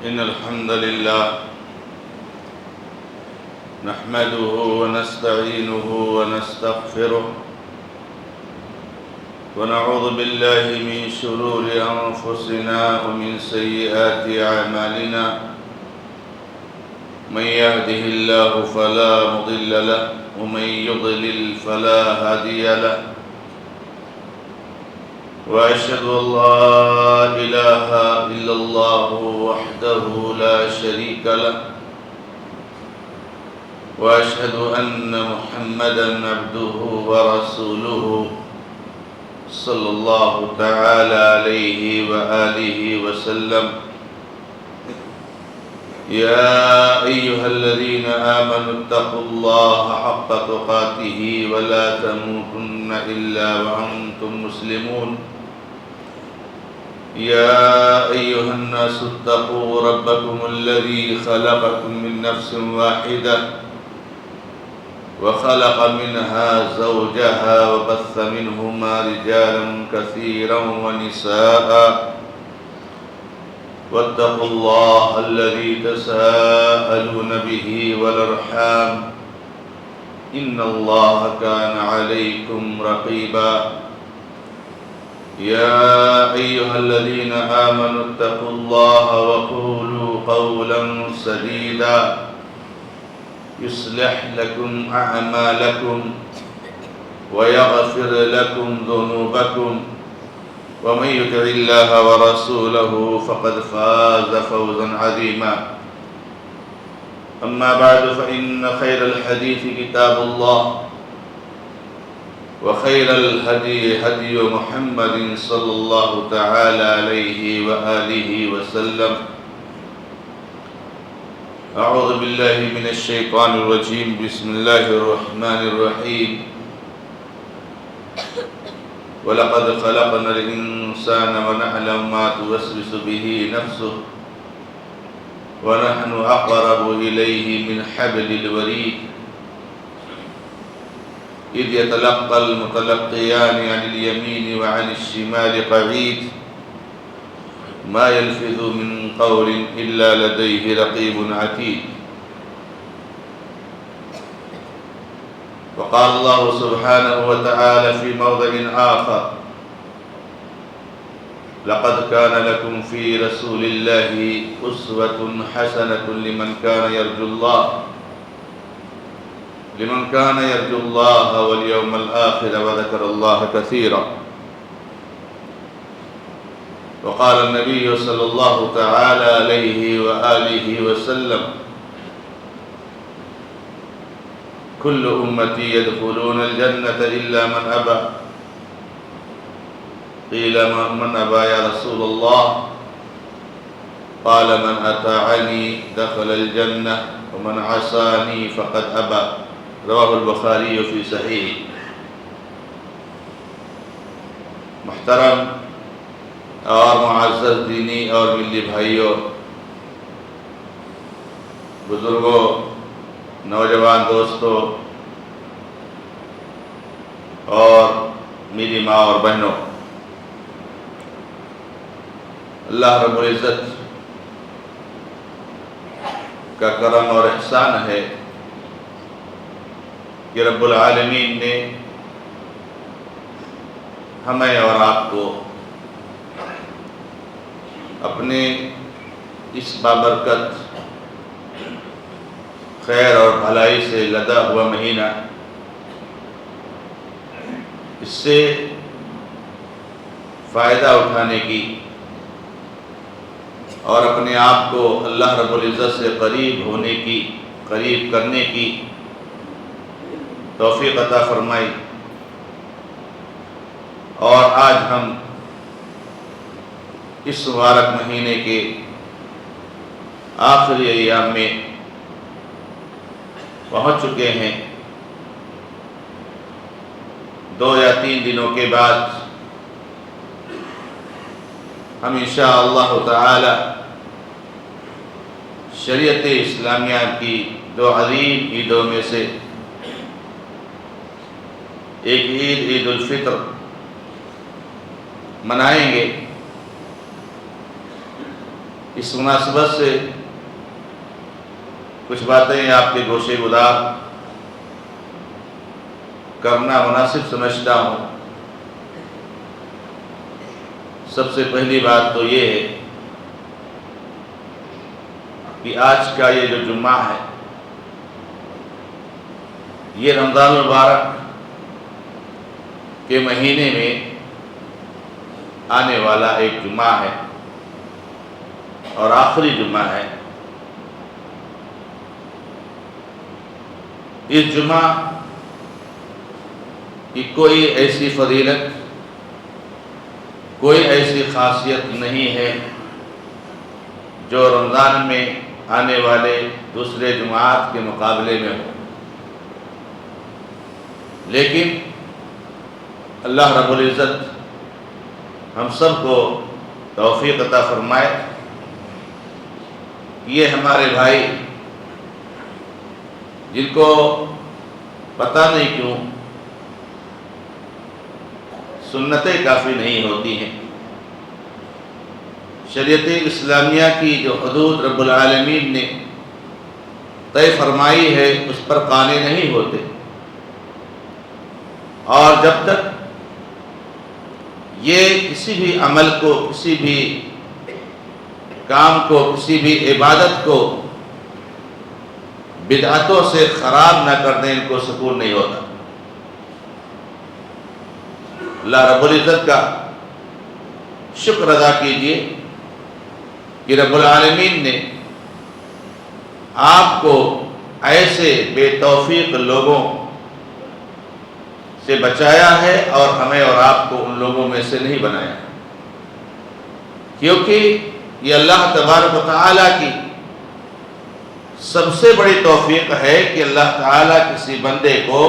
إن الحمد لله نحمده ونستعينه ونستغفره ونعوذ بالله من شرور أنفسنا ومن سيئات أعمالنا من يهده الله فلا مضل له ومن يضلل فلا هادي له وأشهد أن لا إله إلا الله وحده لا شريك له وأشهد أن محمدًا عبده ورسوله صلى الله تعالى عليه وآله وسلم يا أيها الذين آمنوا اتقوا الله حق تقاته ولا تموتن إلا وأنتم مسلمون يا أيها الناس اتقوا ربكم الذي خلقكم من نفس واحدة وخلق منها زوجها وبث منهما رجالا كثيرا ونساء واتقوا الله الذي تساءلون به والأرحام إن الله كان عليكم رقيبا يا أيها الذين آمنوا اتقوا الله وقولوا قولا سديدا يصلح لكم أعمالكم ويغفر لكم ذنوبكم ومن يطع الله ورسوله فقد فاز فوزا عظيما أما بعد فإن خير الحديث كتاب الله وخير الهدي هدي محمد صلى الله تعالى عليه وآله وسلم أعوذ بالله من الشيطان الرجيم بسم الله الرحمن الرحيم ولقد خلقنا الإنسان ونعلم ما توسوس به نفسه ونحن أقرب إليه من حبل الوريد إذ يتلقى المتلقيان عن اليمين وعن الشمال قعيد ما يلفظ من قول إلا لديه رقيب عتيد وقال الله سبحانه وتعالى في موضع آخر لقد كان لكم في رسول الله أسوة حسنة لمن كان يرجو الله واليوم الآخر وذكر الله كثيرا وقال النبي صلى الله تعالى عليه وآله وسلم كل أمتي يدخلون الجنة إلا من أبى قيل من أبى يا رسول الله قال من أطاعني دخل الجنة ومن عصاني فقد أبى رواه البخاری فی صحیح. محترم اور معزز دینی اور ملی بھائیوں، بزرگوں، نوجوان دوستوں اور میری ماں اور بہنوں، اللہ رب العزت کا کرم اور احسان ہے کہ رب العالمین نے ہمیں اور آپ کو اپنے اس بابرکت خیر اور بھلائی سے لدا ہوا مہینہ، اس سے فائدہ اٹھانے کی اور اپنے آپ کو اللہ رب العزت سے قریب کرنے کی توفیق عطا فرمائی. اور آج ہم اس مبارک مہینے کے آخری ایام میں پہنچ چکے ہیں. 2 یا 3 دنوں کے بعد ہم انشاءاللہ تعالی شریعت اسلامیہ کی 2 عظیم عیدوں میں سے ایک عید الفطر منائیں گے. اس مناسبت سے کچھ باتیں آپ کے گوشے گدار کرنا مناسب سمجھتا ہوں۔ سب سے پہلی بات تو یہ ہے کہ آج کا یہ جو جمعہ ہے یہ رمضان المبارک کے مہینے میں آنے والا ایک جمعہ ہے اور آخری جمعہ ہے۔ اس جمعہ کی کوئی ایسی فضیلت، کوئی ایسی خاصیت نہیں ہے جو رمضان میں آنے والے دوسرے جمعات کے مقابلے میں ہو، لیکن اللہ رب العزت ہم سب کو توفیق عطا فرمائے کہ یہ ہمارے بھائی جن کو پتہ نہیں کیوں سنتیں کافی نہیں ہوتی ہیں، شریعت اسلامیہ کی جو حدود رب العالمین نے طے فرمائی ہے اس پر قانع نہیں ہوتے، اور جب تک یہ کسی بھی عمل کو، کسی بھی کام کو، کسی بھی عبادت کو بدعتوں سے خراب نہ کر دیں، ان کو سکون نہیں ہوتا۔ اللہ رب العزت کا شکر ادا کیجئے کہ رب العالمین نے آپ کو ایسے بے توفیق لوگوں سے بچایا ہے اور ہمیں اور آپ کو ان لوگوں میں سے نہیں بنایا، کیونکہ یہ اللہ تبارک و تعالیٰ کی سب سے بڑی توفیق ہے کہ اللہ تعالیٰ کسی بندے کو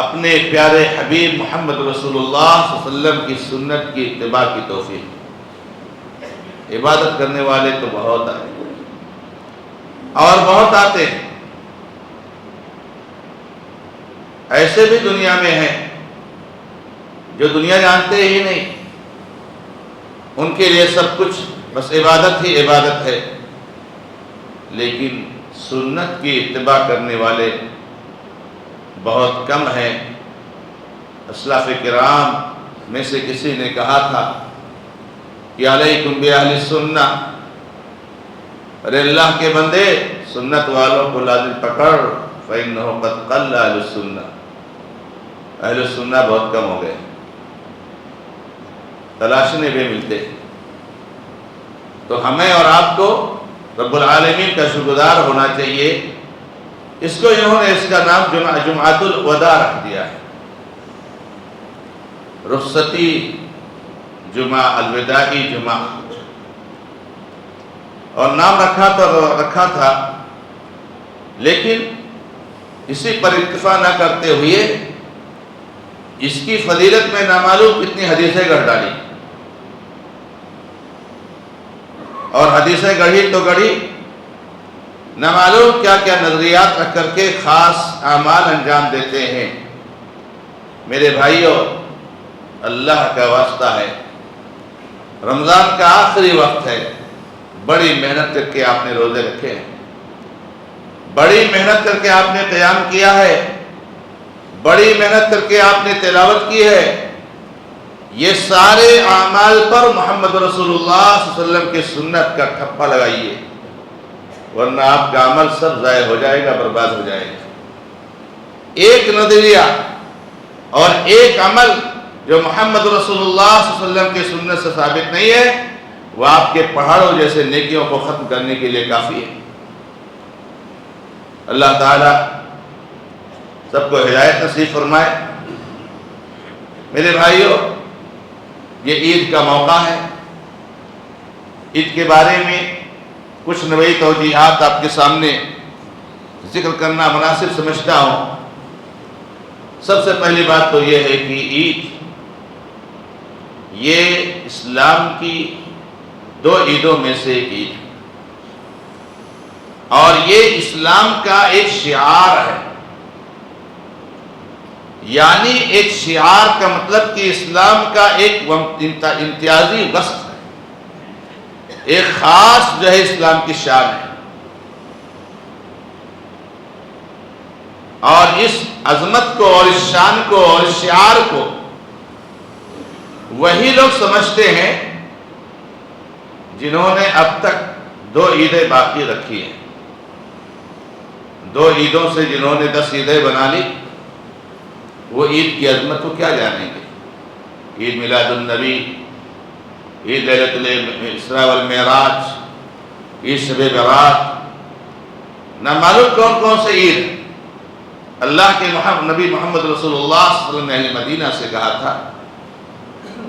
اپنے پیارے حبیب محمد رسول اللہ صلی اللہ علیہ وسلم کی سنت کی اتباع کی توفیق۔ عبادت کرنے والے تو بہت آئے اور بہت آتے ہیں، ایسے بھی دنیا میں ہیں جو دنیا جانتے ہی نہیں، ان کے لیے سب کچھ بس عبادت ہی عبادت ہے، لیکن سنت کی اتباع کرنے والے بہت کم ہیں۔ اسلاف کرام میں سے کسی نے کہا تھا کہ علیکم بِأَهْلِ السُّنَّةِ، ارے اللہ کے بندے سنت والوں کو لازم پکڑ، فَإِنَّهُ قَدْ قَلَّ أَهْلُ السُّنَّةِ، اہل السنہ بہت کم ہو گئے، تلاشنے بھی ملتے۔ تو ہمیں اور آپ کو رب العالمین کا شکرگزار ہونا چاہیے۔ اس کو انہوں نے اس کا نام جمعۃ الوداع رکھ دیا ہے، رخصتی جمعہ، الوداعی جمعہ، اور نام رکھا تھا، لیکن اسی پر اکتفا نہ کرتے ہوئے اس کی فضیلت میں نامعلوم کتنی حدیثیں گڑھ ڈالی، اور حدیثیں گڑھی تو گڑھی، نامعلوم کیا کیا نظریات رکھ کر کے خاص اعمال انجام دیتے ہیں۔ میرے بھائیوں، اللہ کا واسطہ ہے، رمضان کا آخری وقت ہے، بڑی محنت کر کے آپ نے روزے رکھے ہیں، بڑی محنت کر کے آپ نے قیام کیا ہے، بڑی محنت کر کے آپ نے تلاوت کی ہے، یہ سارے اعمال پر محمد رسول اللہ صلی اللہ علیہ وسلم کی سنت کا ٹھپا لگائیے، ورنہ آپ کا عمل سب ضائع ہو جائے گا، برباد ہو جائے گا۔ ایک نظریہ اور ایک عمل جو محمد رسول اللہ صلی اللہ علیہ وسلم کی سنت سے ثابت نہیں ہے، وہ آپ کے پہاڑوں جیسے نیکیوں کو ختم کرنے کے لیے کافی ہے۔ اللہ تعالی سب کو ہدایت نصیب فرمائے۔ میرے بھائیوں، یہ عید کا موقع ہے، عید کے بارے میں کچھ نئی توجیہات آپ کے سامنے ذکر کرنا مناسب سمجھتا ہوں۔ سب سے پہلی بات تو یہ ہے کہ عید یہ اسلام کی دو عیدوں میں سے ایک عید ہے، اور یہ اسلام کا ایک شعار ہے، یعنی ایک شعار کا مطلب کہ اسلام کا ایک امتیازی وصف ہے۔ ایک خاص جو ہے اسلام کی شان ہے، اور اس عظمت کو اور اس شان کو اور اس شعار کو وہی لوگ سمجھتے ہیں جنہوں نے اب تک 2 عیدیں باقی رکھی ہیں۔ 2 عیدوں سے جنہوں نے 10 عیدیں بنا لی، وہ عید کی عظمت کو کیا جانیں گے؟ عید میلاد النبی، عید لیلۃ الاسراء والمعراج، عید شب برات، نہ معلوم کون کون سے عید۔ اللہ کے نبی محمد رسول اللہ صلی اللہ علیہ وسلم نے اہل مدینہ سے کہا تھا،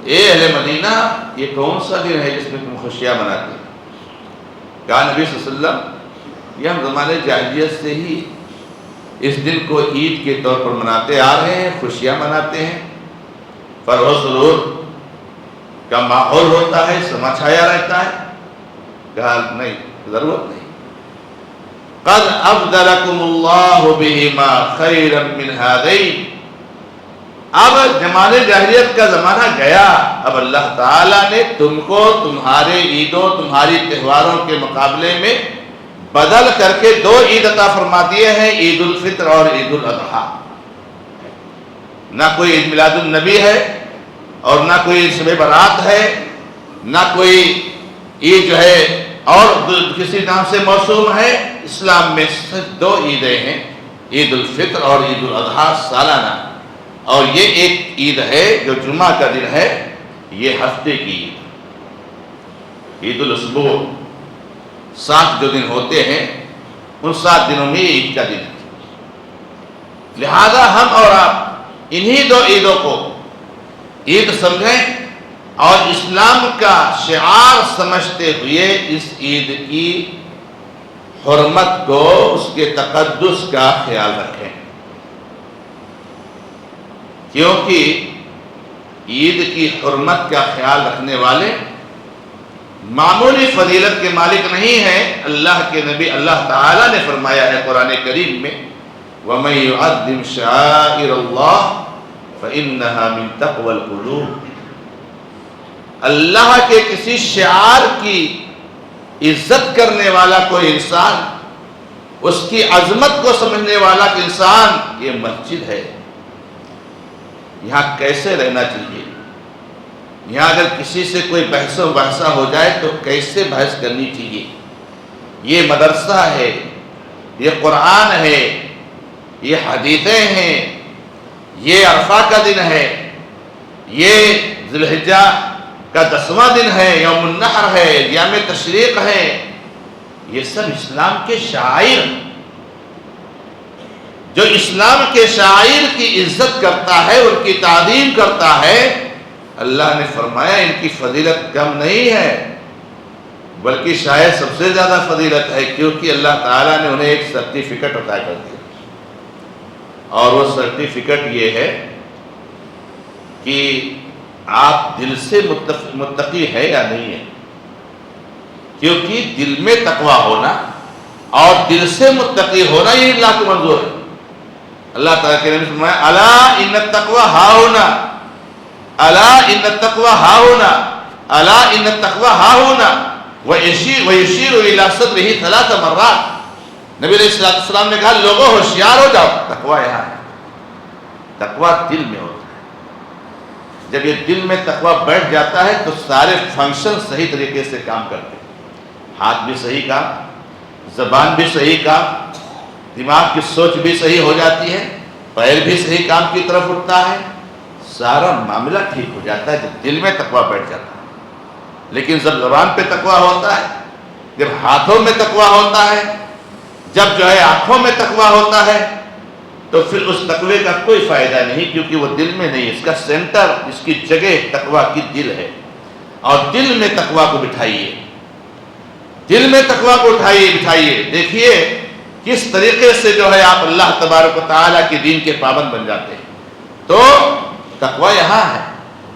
اے اہل مدینہ، یہ کون سا دن ہے جس میں تم خوشیاں مناتے ہیں؟ کہا نبی صلی اللہ علیہ وسلم، یہ ہم زمانے جاہلیت سے ہی اس دن کو عید کے طور پر مناتے آ رہے ہیں، خوشیاں مناتے ہیں، فرح و سرور کا ماحول ہوتا ہے، سما چھایا رہتا ہے۔ کہا نہیں، ضرورت نہیں۔ قد ابدلکم اللہ بہما خیرا من ہذین، اب زمانے جاہلیت کا زمانہ گیا، اب اللہ تعالیٰ نے تم کو تمہارے عیدوں، تمہاری تہواروں کے مقابلے میں بدل کر کے 2 عید عطا فرما دیے ہیں، عید الفطر اور عید الاضحیٰ۔ نہ کوئی عید میلاد النبی ہے، اور نہ کوئی عید شب برات ہے، نہ کوئی عید جو ہے اور کسی نام سے موسوم ہے۔ اسلام میں صرف 2 عیدیں ہیں، عید الفطر اور عید الاضحیٰ سالانہ، اور یہ ایک عید ہے جو جمعہ کا دن ہے، یہ ہفتے کی عید، عید الاسبوع، 7 جو دن ہوتے ہیں ان 7 دنوں میں عید کا دن ہے۔ لہذا ہم اور آپ انہی 2 عیدوں کو عید سمجھیں اور اسلام کا شعار سمجھتے ہوئے اس عید کی حرمت کو، اس کے تقدس کا خیال رکھیں، کیونکہ عید کی حرمت کا خیال رکھنے والے معمولی فضیلت کے مالک نہیں ہیں۔ اللہ کے نبی اللہ تعالیٰ نے فرمایا ہے قرآن کریم میں، وَمَن يُعَظِّمْ شَعَائِرَ اللَّهِ فَإِنَّهَا مِن تَقْوَى الْقُلُوبِ، اللہ کے کسی شعار کی عزت کرنے والا کوئی انسان، اس کی عظمت کو سمجھنے والا انسان، یہ مسجد ہے، یہاں کیسے رہنا چاہیے، یہاں اگر کسی سے کوئی بحث و بحثہ ہو جائے تو کیسے بحث کرنی چاہیے، یہ مدرسہ ہے، یہ قرآن ہے، یہ حدیثیں ہیں، یہ عرفہ کا دن ہے، یہ ذی الحجہ کا 10واں دن ہے، یوم النحر ہے، ایام تشریق ہے، یہ سب اسلام کے شعائر ہیں۔ جو اسلام کے شعائر کی عزت کرتا ہے، ان کی تعظیم کرتا ہے، اللہ نے فرمایا ان کی فضیلت کم نہیں ہے، بلکہ شاید سب سے زیادہ فضیلت ہے، کیونکہ اللہ تعالیٰ نے انہیں ایک سرٹیفکیٹ عطا کر دیا، اور وہ سرٹیفکیٹ یہ ہے کہ آپ دل سے متقی ہے یا نہیں ہے، کیونکہ دل میں تقویٰ ہونا اور دل سے متقی ہونا یہ اللہ کو منظور ہے۔ اللہ تعالیٰ کے نبی نے فرمایا، الا ان التقوی ہاہنا، الا ان التقوی ہاہنا، الا ان التقوی ہاہنا، ویشیر الی صدرہ 3 مرات۔ نبی علیہ السلام نے کہا، لوگوں ہوشیار ہو جاؤ، تقوی یہاں ہے۔ تقوی دل میں ہوتا ہے، جب یہ دل میں تقوی بیٹھ جاتا ہے تو سارے فنکشن صحیح طریقے سے کام کرتے ہیں، ہاتھ بھی صحیح کام، زبان بھی صحیح کام، دماغ کی سوچ بھی صحیح ہو جاتی ہے، پیر بھی صحیح کام کی طرف اٹھتا ہے، سارا معاملہ ٹھیک ہو جاتا ہے جب دل میں تقوی بیٹھ جاتا ہے۔ لیکن جب زبان پہ تقوی ہوتا ہے، جب ہاتھوں میں تقوی ہوتا ہے، جب جو ہے آنکھوں میں تقوی ہوتا ہے، تو پھر اس تقوی کا کوئی فائدہ نہیں، کیونکہ وہ دل میں نہیں، اس کا سینٹر، اس کی جگہ تقوی کی دل ہے۔ اور دل میں تقوی کو بٹھائیے، دل میں تقوی کو بٹھائیے، دیکھیے کس طریقے سے جو ہے آپ اللہ تبارک و تعالیٰ کے دین کے پابند بن جاتے ہیں۔ تو تقوی یہاں ہے،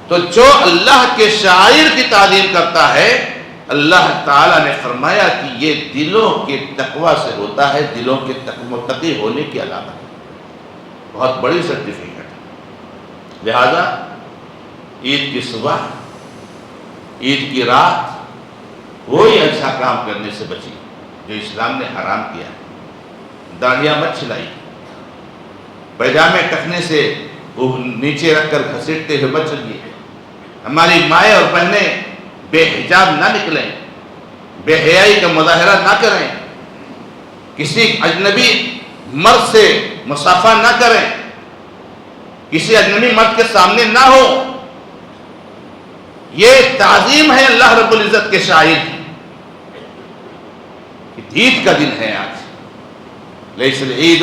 تو جو اللہ کے شاعر کی تعلیم کرتا ہے، اللہ تعالیٰ نے فرمایا کہ یہ دلوں کے تقوی سے ہوتا ہے، دلوں کے متقی ہونے کی علامت، بہت بڑی سرٹیفکیٹ ہے۔ لہذا عید کی صبح، عید کی رات، وہی اچھا کام کرنے سے بچی جو اسلام نے حرام کیا. داڑھیاں مت چھلائی، پیجامے ٹکنے سے وہ نیچے رکھ کر گھسیٹتے ہوئے مت چلیے. ہماری مائیں اور بہنیں بے حجاب نہ نکلیں، بے حیائی کا مظاہرہ نہ کریں، کسی اجنبی مرد سے مصافحہ نہ کریں، کسی اجنبی مرد کے سامنے نہ ہو. یہ تعظیم ہے اللہ رب العزت کے شاعر کی. عید کا دن ہے آج. لیس العید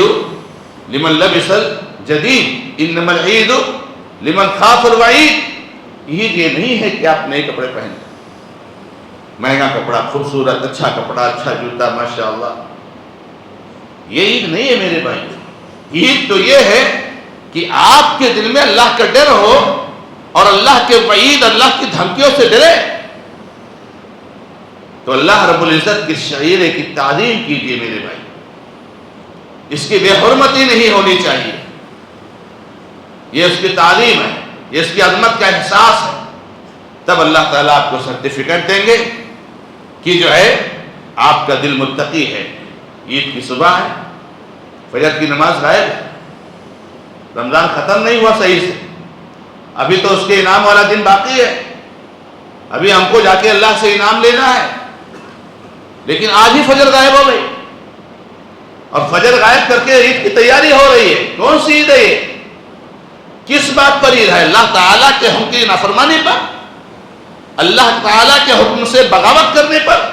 لمن لبس الجدید انما العید لمن خاف الوعید. عید یہ نہیں ہے کہ آپ نئے کپڑے پہنیں، مہنگا کپڑا، خوبصورت اچھا کپڑا، اچھا جوتا، ماشاءاللہ. یہ عید نہیں ہے میرے بھائی. عید تو یہ ہے کہ آپ کے دل میں اللہ کا ڈر ہو اور اللہ کے وعید، اللہ کی دھمکیوں سے ڈرے. تو اللہ رب العزت کی شعیرے کی تعظیم کیجیے میرے بھائی. اس کی بے حرمتی نہیں ہونی چاہیے. یہ اس کی تعلیم ہے، یہ اس کی عظمت کا احساس ہے. تب اللہ تعالیٰ آپ کو سرٹیفکیٹ دیں گے کہ جو ہے آپ کا دل متقی ہے. عید کی صبح ہے، فجر کی نماز غائب ہے، رمضان ختم نہیں ہوا صحیح سے، ابھی تو اس کے انعام والا دن باقی ہے. ابھی ہم کو جا کے اللہ سے انعام لینا ہے. لیکن آج ہی فجر غائب ہو گئی اور فجر غائب کر کے عید کی تیاری ہو رہی ہے. کون سی عید ہے یہ؟ کس بات پر عید ہے؟ اللہ تعالیٰ کے حکم کی نافرمانی پر، اللہ تعالیٰ کے حکم سے بغاوت کرنے پر.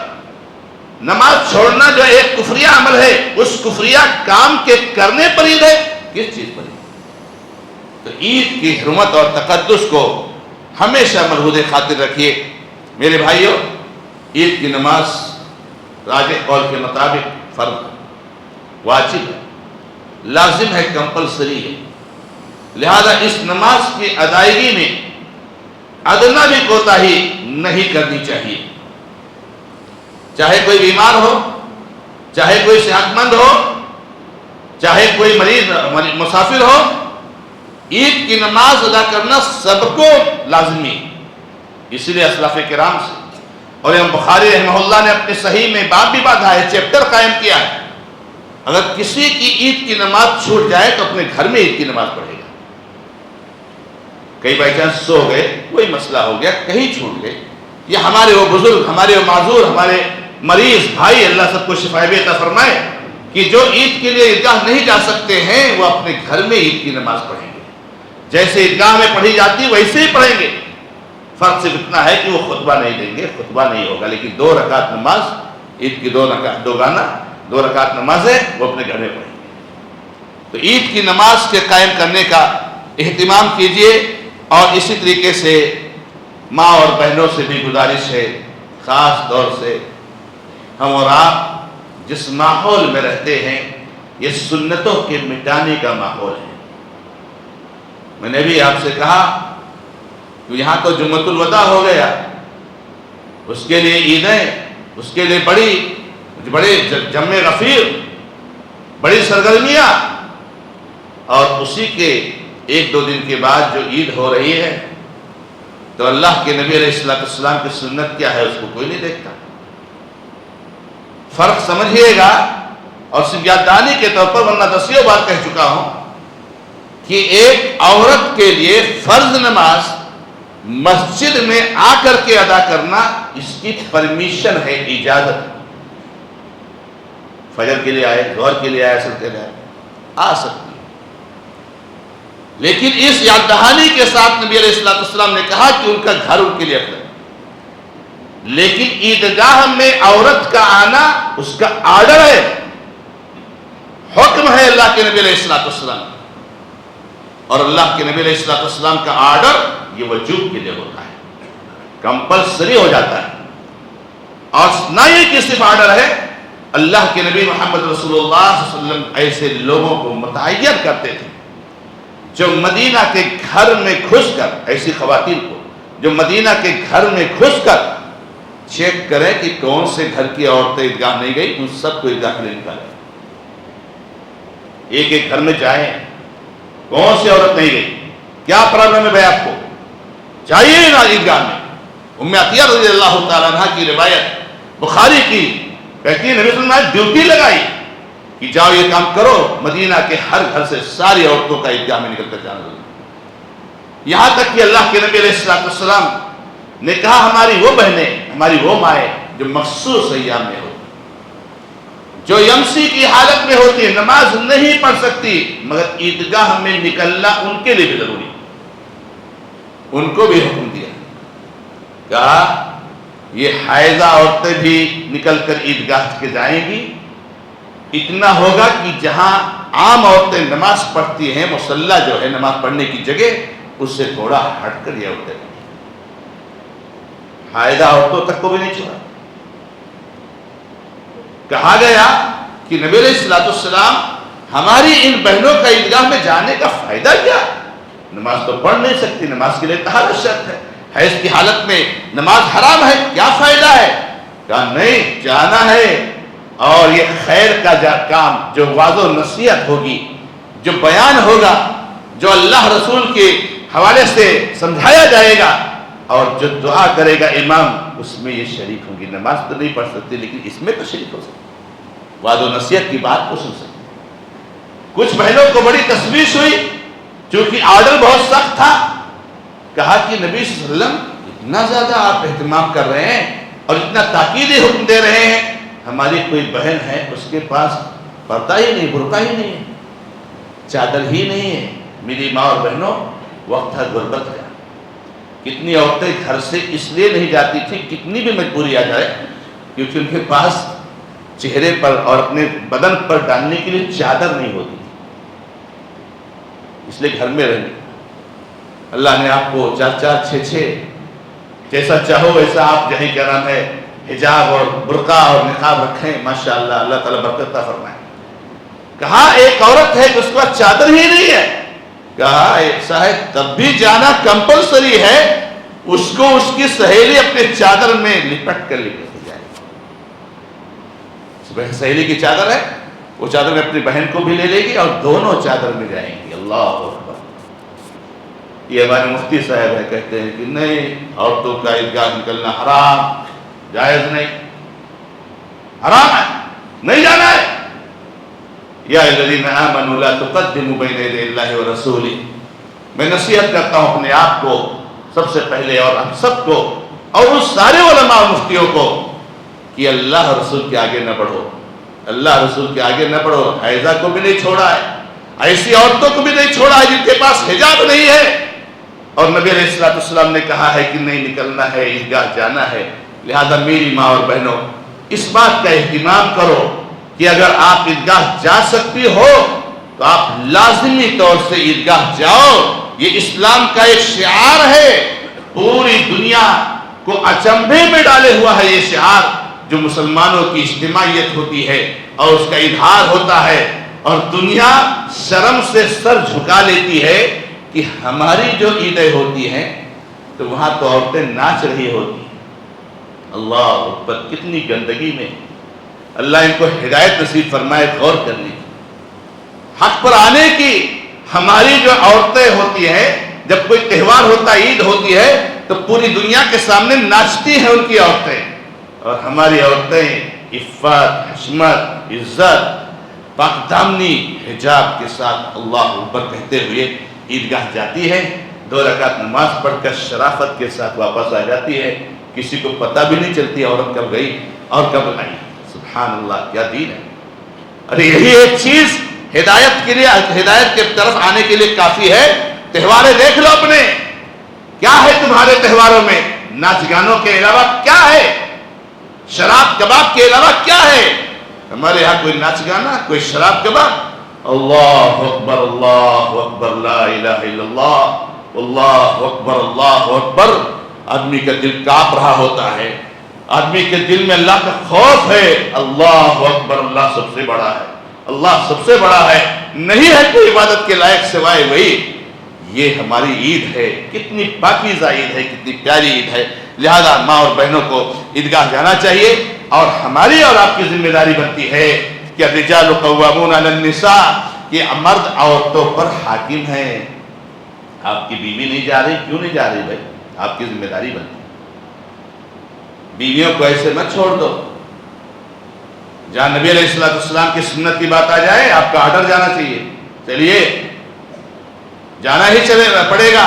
نماز چھوڑنا جو ایک کفریہ عمل ہے، اس کفریہ کام کے کرنے پر عید ہے. کس چیز پر عید؟ تو عید کی حرمت اور تقدس کو ہمیشہ ملحوظ خاطر رکھیے میرے بھائیوں. عید کی نماز راجح قول کے مطابق فرض ہے، واجب ہے، لازم ہے، کمپلسری ہے. لہذا اس نماز کی ادائیگی میں ادنا بھی کوتاہی نہیں کرنی چاہیے. چاہے کوئی بیمار ہو، چاہے کوئی صحت مند ہو، چاہے کوئی مریض مسافر ہو، عید کی نماز ادا کرنا سب کو لازمی. اسی لیے اسلاف کرام سے اور امام بخاری رحمہ اللہ نے اپنے صحیح میں باب بھی باندھا ہے، چیپٹر قائم کیا ہے. اگر کسی کی عید کی نماز چھوٹ جائے تو اپنے گھر میں عید کی نماز پڑھے گا. کئی بائی چانس سو گئے، کوئی مسئلہ ہو گیا، کہیں چھوٹ گئے، یا ہمارے وہ بزرگ، ہمارے وہ معذور، ہمارے مریض بھائی، اللہ سب کو شفا عطا فرمائے، کہ جو عید کے لیے عیدگاہ نہیں جا سکتے ہیں وہ اپنے گھر میں عید کی نماز پڑھیں گے. جیسے عیدگاہ میں پڑھی جاتی ویسے ہی پڑھیں گے. فرق صرف اتنا ہے کہ وہ خطبہ نہیں دیں گے، خطبہ نہیں ہوگا، لیکن 2 رکعت نماز، عید کی 2 رکعت نماز ہے، وہ اپنے گھر میں پڑھیں گے. تو عید کی نماز کے قائم کرنے کا اہتمام کیجیے. اور اسی طریقے سے ماں اور بہنوں سے بھی گزارش ہے، خاص طور سے ہم اور آپ جس ماحول میں رہتے ہیں یہ سنتوں کے مٹانے کا ماحول ہے. میں نے بھی آپ سے کہا کہ یہاں تو جمعۃ الوداع ہو گیا، اس کے لیے عیدیں، اس کے لیے بڑے جمع غفیر، بڑی سرگرمیاں، اور اسی کے 1-2 دن کے بعد جو عید ہو رہی ہے تو اللہ کے نبی علیہ السلام کی سنت کیا ہے اس کو کوئی نہیں دیکھتا. فرق سمجھیے گا. اور صرف یاددانی کے طور پر، ورنہ 10 بار کہہ چکا ہوں کہ ایک عورت کے لیے فرض نماز مسجد میں آ کر کے ادا کرنا اس کی پرمیشن ہے، اجازت. فجر کے لیے آئے، ظہر کے لیے آئے، عصر کے لیے آئے، آ سکتی. لیکن اس یاد دہانی کے ساتھ نبی علیہ السلام نے کہا کہ ان کا گھر ان کے لیے افضل. لیکن عیدگاہ میں عورت کا آنا اس کا آرڈر ہے، حکم ہے اللہ کے نبی علیہ السلام. اور اللہ کے نبی علیہ السلام کا آرڈر یہ وجوب کے لیے ہوتا ہے، کمپلسری ہو جاتا ہے. اور نہ یہ کہ صرف آرڈر ہے، اللہ کے نبی محمد رسول اللہ صلی اللہ علیہ وسلم ایسے لوگوں کو متعین کرتے تھے جو مدینہ کے گھر میں گھس کر، ایسی خواتین کو جو مدینہ کے گھر میں گھس کر چیک کریں کہ کون سے گھر کی عورتیں عیدگاہ نہیں گئی، ان سب کو عیدگاہ کے لیے نکالیں. ایک گھر میں جائیں، کون سی عورت نہیں گئی، کیا پرابلم ہے بھائی، آپ کو چاہیے نا عیدگاہ میں. ام عطیہ رضی اللہ تعالیٰ عنہ کی روایت بخاری کی کہتی ہے نبی صلی اللہ علیہ وسلم نے ڈیوٹی لگائی کہ جاؤ یہ کام کرو، مدینہ کے ہر گھر سے ساری عورتوں کا عیدگاہ میں نکل کر جانا ضروری۔ یہاں تک کہ اللہ کے نبی علیہ السلام نے کہا ہماری وہ بہنیں، ہماری وہ مائیں جو مخصوص ایام میں ہوتی، جو یمسی کی حالت میں ہوتی ہے، نماز نہیں پڑھ سکتی، مگر عیدگاہ میں نکلنا ان کے لیے بھی ضروری، ان کو بھی حکم دیا، کہا یہ حائضہ عورتیں بھی نکل کر عیدگاہ کے جائیں گی، اتنا ہوگا کہ جہاں عام عورتیں نماز پڑھتی ہیں، مصلی جو ہے نماز پڑھنے کی جگہ، اس سے تھوڑا ہٹ کر یہ عورتیں حائضہ عورتوں تک کو بھی نہیں چھوڑا۔ کہا گیا کہ نبی علیہ السلام ہماری ان بہنوں کا عیدگاہ میں جانے کا فائدہ کیا؟ نماز تو پڑھ نہیں سکتی، نماز کے لیے طہارت شرط ہے، حیض کی حالت میں نماز حرام ہے، کیا فائدہ ہے؟ کہا نہیں، جانا ہے، اور یہ خیر کا کام جو واضح و نصیحت ہوگی، جو بیان ہوگا، جو اللہ رسول کے حوالے سے سمجھایا جائے گا، اور جو دعا کرے گا امام، اس میں یہ شریک ہوں گی۔ نماز تو نہیں پڑھ سکتی لیکن اس میں تو شریک ہو سکتی، وعد و نصیحت کی بات کو سن سکتی۔ کچھ بہنوں کو بڑی تشویش ہوئی، چونکہ آرڈر بہت سخت تھا، کہا کہ نبی صلی اللہ علیہ وسلم اتنا زیادہ آپ اہتمام کر رہے ہیں اور اتنا تاکیدی حکم دے رہے ہیں، ہماری کوئی بہن ہے اس کے پاس پردہ ہی نہیں، برقع ہی نہیں ہے، چادر ہی نہیں ہے۔ میری ماں اور بہنوں، وقت ہے غربت کا، کتنی عورتیں گھر سے اس لیے نہیں جاتی تھی، کتنی بھی مجبوری آ جائے، کیونکہ ان کے پاس چہرے پر اور اپنے بدن پر ڈالنے کے لیے چادر نہیں ہوتی، اس لیے گھر میں رہنے۔ اللہ نے آپ کو 4 4 6 6 جیسا چاہو ویسا آپ جہیں کیا نام ہے حجاب اور برقع اور نقاب رکھیں، ماشاءاللہ، اللہ تعالیٰ برکت عطا فرمائے۔ کہا ایک عورت ہے کہ اس کے پاس چادر ہی نہیں ہے، کہا ایسا ہے تب بھی جانا کمپلسری ہے، اس کو اس کی سہیلی اپنے چادر میں لپٹ کر لے کے جائے، سہیلی کی چادر ہے، وہ چادر میں اپنی بہن کو بھی لے لے گی اور دونوں چادر میں جائیں گی۔ اللہ اکبر۔ یہ ہمارے مفتی صاحب ہے، کہتے ہیں کہ نہیں، عورتوں کا عیدگاہ نکلنا حرام، جائز نہیں، حرام ہے، نہیں جانا ہے۔ یا الذین آمنوا لا تقدموا بین یدی اللہ ورسولہ، میں نصیحت کرتا ہوں اپنے آپ کو سب سے پہلے اور ہم سب کو اور اس سارے علماء و مفتیوں کو کہ اللہ رسول کے آگے نہ بڑھو، اللہ رسول کے آگے نہ بڑھو۔ حائضہ کو بھی نہیں چھوڑا ہے، ایسی عورتوں کو بھی نہیں چھوڑا ہے جن کے پاس حجاب نہیں ہے، اور نبی علیہ السلام نے کہا ہے کہ نہیں نکلنا ہے، عیدگاہ جانا ہے۔ لہذا میری ماں اور بہنوں، اس بات کا اہتمام کرو کہ اگر آپ عیدگاہ جا سکتی ہو تو آپ لازمی طور سے عیدگاہ جاؤ۔ یہ اسلام کا ایک شعار ہے، پوری دنیا کو اچنبھے میں ڈالے ہوا ہے یہ شعار، جو مسلمانوں کی اجتماعیت ہوتی ہے اور اس کا اظہار ہوتا ہے، اور دنیا شرم سے سر جھکا لیتی ہے کہ ہماری جو عیدیں ہوتی ہیں تو وہاں تو عورتیں ناچ رہی ہوتی ہیں۔ اللہ اکبر، کتنی گندگی میں۔ اللہ ان کو ہدایت نصیب فرمائے غور کرنے کی، حق پر آنے کی۔ ہماری جو عورتیں ہوتی ہیں، جب کوئی تہوار ہوتا ہے، عید ہوتی ہے، تو پوری دنیا کے سامنے ناچتی ہیں ان کی عورتیں، اور ہماری عورتیں عفت، حشمت، عزت، پاک دامنی، حجاب کے ساتھ اللہ اکبر کہتے ہوئے عیدگاہ جاتی ہے، 2 رکعت نماز پڑھ کر شرافت کے ساتھ واپس آ جاتی ہے، کسی کو پتہ بھی نہیں چلتی عورت کب گئی اور کب آئی۔ سبحان اللہ، کیا دین ہے۔ ارے یہی ایک چیز ہدایت کے لیے، ہدایت کے طرف آنے کے لیے کافی ہے۔ تہواریں دیکھ لو اپنے، کیا ہے تمہارے تہواروں میں؟ ناچ گانوں کے علاوہ کیا ہے؟ شراب کباب کے علاوہ کیا ہے؟ ہمارے یہاں کوئی ناچ گانا، کوئی شراب کباب؟ اللہ اکبر، اللہ اکبر، لا الہ الا اللہ، اللہ اکبر، اللہ اکبر۔ آدمی کا دل کانپ رہا ہوتا ہے، آدمی کے دل میں اللہ کا خوف ہے۔ اللہ اکبر، اللہ سب سے بڑا ہے، اللہ سب سے بڑا ہے، نہیں ہے کوئی عبادت کے لائق سوائے وہی۔ یہ ہماری عید ہے، کتنی پاکیزہ عید ہے، کتنی پیاری عید ہے۔ لہذا ماں اور بہنوں کو عیدگاہ جانا چاہیے، اور ہماری اور آپ کی ذمہ داری بنتی ہے کہ الرجال قوامون علی النساء، کہ مرد عورتوں پر حاکم ہیں۔ آپ کی بیوی نہیں جا رہی، کیوں نہیں جا رہی بھائی؟ آپ کی ذمہ داری بنتی ہے، بیویوں کو ایسے مت چھوڑ دو جہاں نبی علیہ السلام کی سنت کی بات آ جائے آپ کا آرڈر جانا چاہیے، چلیے جانا ہی چلے پڑے گا،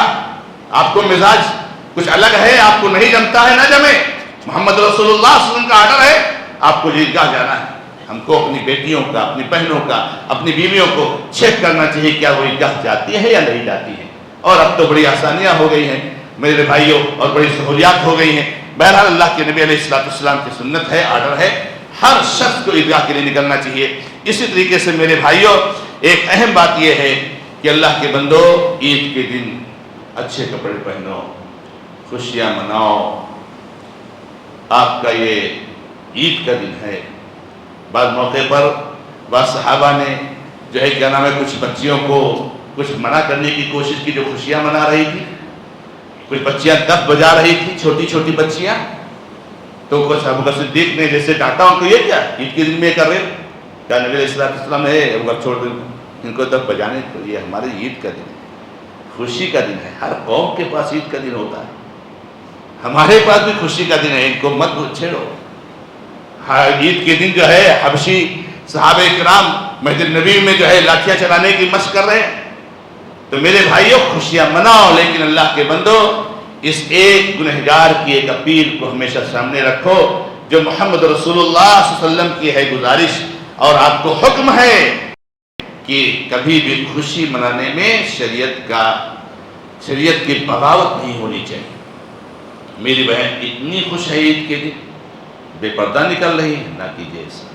آپ کو مزاج کچھ الگ ہے، آپ کو نہیں جمتا ہے نہ جمے، محمد رسول اللہ صلی اللہ علیہ وسلم کا آرڈر ہے، آپ کو عیدگاہ جانا ہے۔ ہم کو اپنی بیٹیوں کا، اپنی بہنوں کا، اپنی بیویوں کو چیک کرنا چاہیے کیا وہ عیدگاہ جاتی ہے یا نہیں جاتی ہے۔ اور اب تو بڑی آسانیاں ہو گئی ہیں میرے بھائیوں، اور بڑی سہولیات ہو گئی ہیں۔ بہرحال اللہ کے نبی علیہ السلام کی سنت ہے، آرڈر ہے، ہر شخص کو عیدگاہ کے لیے نکلنا چاہیے۔ اسی طریقے سے میرے بھائیوں ایک اہم بات یہ ہے کہ اللہ کے بندو عید کے دن اچھے کپڑے پہنو، خوشیاں مناؤ۔ آپ کا یہ عید کا دن ہے۔ بعض موقع پر بعض صحابہ نے جو ہے کیا نام ہے کچھ بچیوں کو کچھ منع کرنے کی کوشش کی جو خوشیاں منا رہی تھی، کچھ بچیاں دف بجا رہی تھی، چھوٹی چھوٹی بچیاں، تو کچھ ابو بکر صدیق نے جیسے ڈانٹا ان کو، یہ کیا عید کے دن میں کر رہے، کیا نبی علیہ السلام ہے ابو بکر چھوڑ دیں ان کو دف بجانے، تو یہ ہماری عید کا دن ہے، خوشی کا دن ہے۔ ہر قوم کے پاس عید کا دن ہوتا ہے، ہمارے پاس بھی خوشی کا دن ہے، ان کو مت چھیڑو۔ عید کے دن جو ہے حبشی صحابہ کرام مسجد النبی میں جو ہے لاٹھیاں چلانے کی مشق کر رہے ہیں، تو میرے بھائیوں خوشیاں مناؤ، لیکن اللہ کے بندو اس ایک گنہگار کی ایک اپیل کو ہمیشہ سامنے رکھو جو محمد رسول اللہ صلی اللہ علیہ وسلم کی ہے گزارش، اور آپ کو حکم ہے کہ کبھی بھی خوشی منانے میں شریعت کی بغاوت نہیں ہونی چاہیے۔ میری بہن اتنی خوش ہے عید کے دن، بے پردہ نکل رہی ہے، نہ کیجیے ایسا،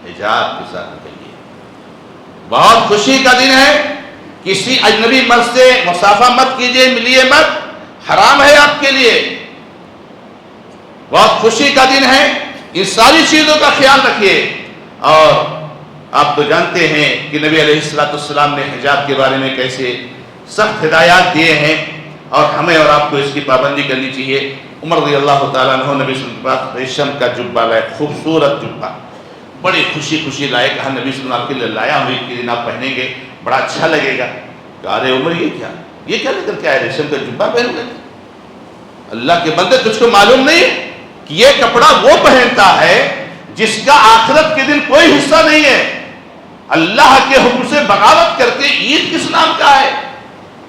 حجاب کے ساتھ نکلیے۔ بہت خوشی کا دن ہے، کسی اجنبی مرد سے مصافحہ مت کیجیے، ملیے مت، حرام ہے آپ کے لیے۔ بہت خوشی کا دن ہے، ان ساری چیزوں کا خیال رکھیے۔ اور آپ تو جانتے ہیں کہ نبی علیہ السلام نے حجاب کے بارے میں کیسے سخت ہدایات دیے ہیں، اور ہمیں اور آپ کو اس کی پابندی کرنی چاہیے۔ عمر رضی اللہ تعالیٰ عنہ نبی صلی اللہ علیہ وسلم ریشم کا جبہ لائے، خوبصورت جبہ، بڑی خوشی لائے، کہا نبی صلی اللہ علیہ وسلم کے لیے لایا ہوں، عید کے دن آپ پہنیں گے بڑا اچھا لگے گا۔ کہا ارے عمر یہ کیا لے کر کے آئے، ریشم کا جبہ پہن لیں؟ اللہ کے بندے تجھ کو معلوم نہیں کہ یہ کپڑا وہ پہنتا ہے جس کا آخرت کے دن کوئی حصہ نہیں ہے، اللہ کے حکم سے بغاوت کر کے عید کس نام کا ہے؟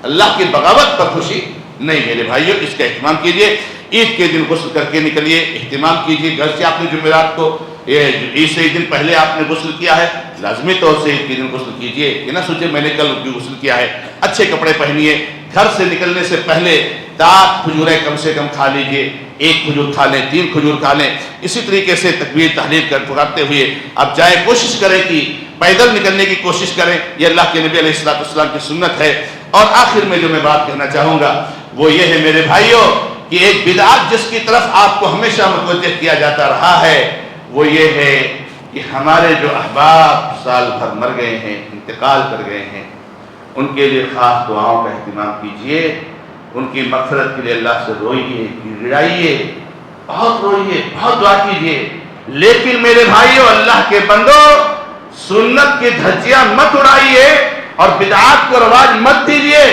اللہ کی بغاوت پر خوشی نہیں۔ میرے بھائیوں اس کا اہتمام کیجئے، عید کے دن غسل کر کے نکلیے، اہتمام کیجئے۔ گھر سے آپ نے جمعرات کو عید سے ایک دن پہلے آپ نے غسل کیا ہے، لازمی طور سے عید کے دن غسل کیجئے، یہ نہ سوچے میں نے کل بھی غسل کیا ہے۔ اچھے کپڑے پہنیے، گھر سے نکلنے سے پہلے 10 کھجوریں کم سے کم کھا لیجئے، 1 کھجور کھا لیں، 3 کھجور کھا لیں۔ اسی طریقے سے تکبیر تحلیل پکارتے ہوئے آپ جائیں، کوشش کریں کہ پیدل نکلنے کی کوشش کریں، یہ اللہ کے نبی علیہ السلام کی سنت ہے۔ اور آخر میں جو میں بات کہنا چاہوں گا وہ یہ ہے میرے بھائیوں کہ ایک بدعت جس کی طرف آپ کو ہمیشہ متوجہ کیا جاتا رہا ہے وہ یہ ہے کہ ہمارے جو احباب سال بھر مر گئے ہیں، انتقال کر گئے ہیں، ان کے لیے خاص دعاؤں کا اہتمام کیجئے، ان کی مغفرت کے لیے اللہ سے روئیے، گڑائیے، بہت روئیے، بہت دعا کیجئے۔ لیکن میرے بھائیوں اللہ کے بندو سنت کی دھجیاں مت اڑائیے اور بدعات کو رواج مت دیجیے۔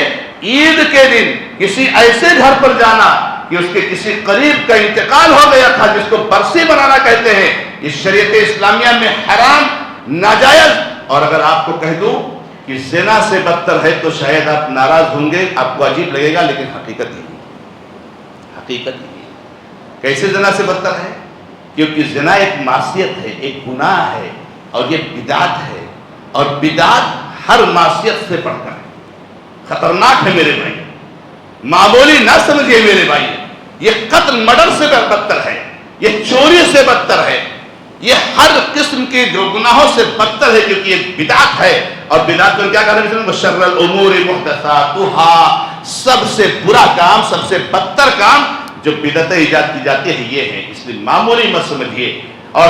عید کے دن کسی ایسے گھر پر جانا کہ اس کے کسی قریب کا انتقال ہو گیا تھا جس کو برسی بنانا کہتے ہیں، اس شریعت اسلامیہ میں حرام، ناجائز۔ اور اگر آپ کو کہہ دوں کہ زنا سے بدتر ہے تو شاید آپ ناراض ہوں گے، آپ کو عجیب لگے گا، لیکن حقیقت یہی ہے، حقیقت یہی ہے۔ کیسے زنا سے بدتر ہے؟ کیونکہ زنا ایک معصیت ہے، ایک گناہ ہے، اور یہ بدعت ہے، اور بدعت ہر معصیت سے بڑھ کر ہے، خطرناک ہے میرے بھائی، معمولی نہ سمجھیے میرے بھائی، یہ قتل مرڈر سے بدتر ہے، یہ چوری سے بدتر ہے، یہ ہر قسم کے جو گناہوں سے بدتر ہے، کیونکہ یہ بدعت ہے۔ اور بدعت کو کیا کہا نبی صلی اللہ علیہ وسلم؟ وَشَرَّ الْأُمُورِ مُحْدَثَاتُهَا، سب سے برا کام، سب سے بدتر کام جو بدعت ایجاد کی جاتی ہے یہ ہے، اس لیے معمولی مت سمجھیے۔ اور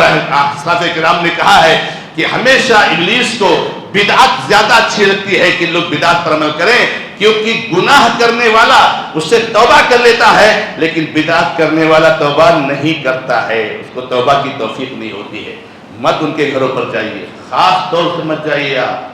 صحابہ کرام نے کہا ہے کہ ہمیشہ ابلیس کو بدعت زیادہ اچھی لگتی ہے کہ لوگ بدعت پر عمل کریں، کیونکہ گناہ کرنے والا اس سے توبہ کر لیتا ہے، لیکن بدعت کرنے والا توبہ نہیں کرتا ہے، اس کو توبہ کی توفیق نہیں ہوتی ہے۔ مت ان کے گھروں پر جائیے، خاص طور سے مت جائیے آپ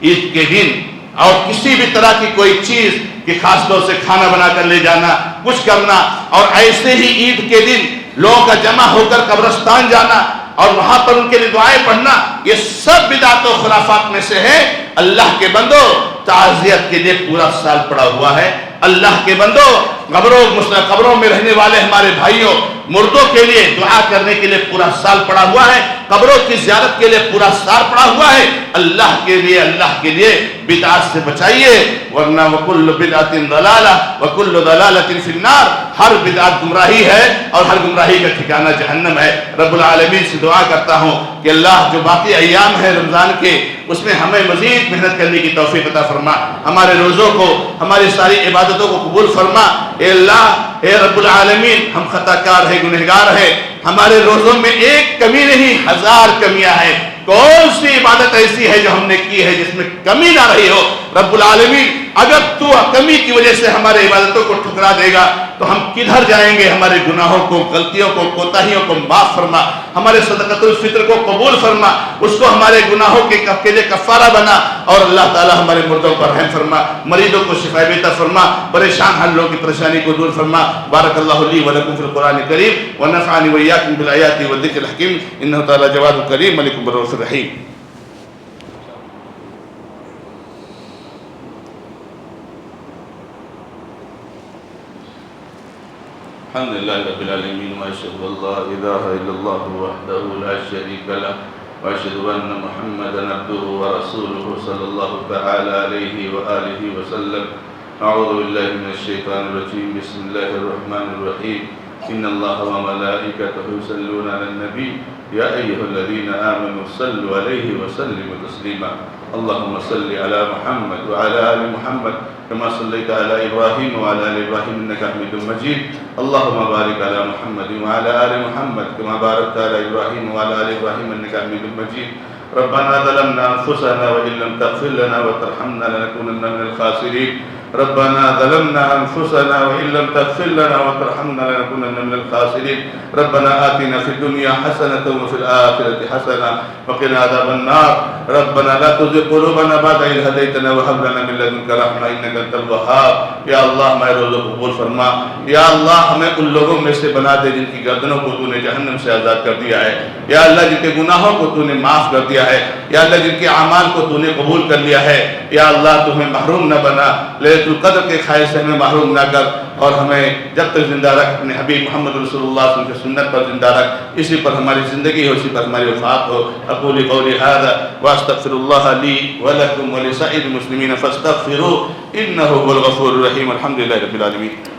عید کے دن، اور کسی بھی طرح کی کوئی چیز کہ خاص طور سے کھانا بنا کر لے جانا، کچھ کرنا، اور ایسے ہی عید کے دن لوگوں کا جمع ہو کر قبرستان جانا اور وہاں پر ان کے لیے دعائیں پڑھنا، یہ سب بدعت و خرافات میں سے ہے۔ اللہ کے بندو تعزیت کے لیے پورا سال پڑا ہوا ہے۔ اللہ کے بندو قبروں میں رہنے والے ہمارے بھائیوں، مردوں کے لیے دعا کرنے کے لیے پورا سال پڑا ہوا ہے، قبروں کی زیارت کے لیے پورا سال پڑا ہوا ہے۔ اللہ کے لیے بدعات سے بچائیے، ورنہ وکل بدعت ضلالہ وکل ضلالۃ فی النار، ہر بدعت گمراہی ہے اور ہر گمراہی کا ٹھکانہ جہنم ہے۔ رب العالمین سے دعا کرتا ہوں کہ اللہ جو باقی ایام ہے رمضان کے، اس میں ہمیں مزید محنت کرنے کی توفیق عطا فرما، ہمارے روزوں کو، ہماری ساری عبادتوں کو قبول فرما۔ اے اللہ، اے رب العالمین، ہم خطا کار ہیں، گنہگار ہیں، ہمارے روزوں میں ایک کمی نہیں 1000 کمیاں ہیں۔ کون سی عبادت ایسی ہے جو ہم نے کی ہے جس میں کمی نہ رہی ہو؟ رب العالمین، اگر تو کمی کی وجہ سے ہمارے عبادتوں کو ٹھکرا دے گا تو ہم کدھر جائیں گے؟ ہمارے گناہوں کو، غلطیوں کو، کوتاہیوں کو معاف فرما، ہمارے صدقۃ الفطر کو قبول فرما، اس کو ہمارے گناہوں کے لیے کفارہ بنا، اور اللہ تعالی ہمارے مردوں پر رحم فرما، مریضوں کو شفا عطا فرما، پریشان حال لوگوں کی پریشانی کو دور فرما۔ بارک اللہ لی و لکم فی القرآن الکریم ونفعنی وإیاکم بالآیات والذکر الحکیم، انہ تعالی جواد کریم ملک الرؤوف الرحیم۔ الحمد لله رب العالمين، واشهد ان لا اله الا الله وحده لا شريك له، واشهد ان محمدا عبده ورسوله صلى الله تعالى عليه واله وسلم۔ اعوذ بالله من الشيطان الرجيم، بسم الله الرحمن الرحيم، ان الله وملائكته يصلون على النبي يا ايها الذين امنوا صلوا عليه وسلموا تسليما۔ اللهم صل على محمد وعلى ال محمد كما صليت على ابراهيم وعلى ال ابراهيم انك حميد مجيد۔ اللهم بارك على محمد وعلى ال محمد كما باركت على ابراهيم وعلى ال ابراهيم انك حميد مجيد۔ ربنا ظلمنا انفسنا وان لم تغفر لنا وترحمنا لنكونن من الخاسرين۔ ربنا ظلمنا انفسنا وان لم تغفر لنا وترحمنا لنكونن من الخاسرين۔ ربنا آتنا في الدنيا حسنة وفي الآخرة حسنة وقنا عذاب النار۔ ربنا لا تزغ قلوبنا بعد إذ هديتنا وهب لنا من لدنك رحمة إنك أنت الوهاب۔ یا اللہ ہمارے روزوں کو قبول فرما، یا اللہ ہمیں ان لوگوں میں سے بنا دے جن کی گردنوں کو تو نے جہنم سے آزاد کر دیا ہے، یا اللہ جن کے گناہوں کو تو نے معاف کر دیا ہے، یا اللہ جن کے اعمال کو تو نے قبول کر لیا ہے، یا اللہ تمہیں محروم نہ بنا، لیلۃ القدر کے خواہش سے ہمیں محروم نہ کر، اور ہمیں جب تک زندہ رکھ اپنے حبیب محمد رسول اللہ صلی اللہ علیہ وسلم کی سنت پر زندہ رکھ، اسی پر ہماری زندگی ہو، اسی پر ہماری وفات ہو۔ اقول قولی ھذا واستغفر اللہ لی ولکم ولسائر المسلمین فاستغفروہ انہ هو الغفور الرحیم۔ الحمد للہ رب العالمین۔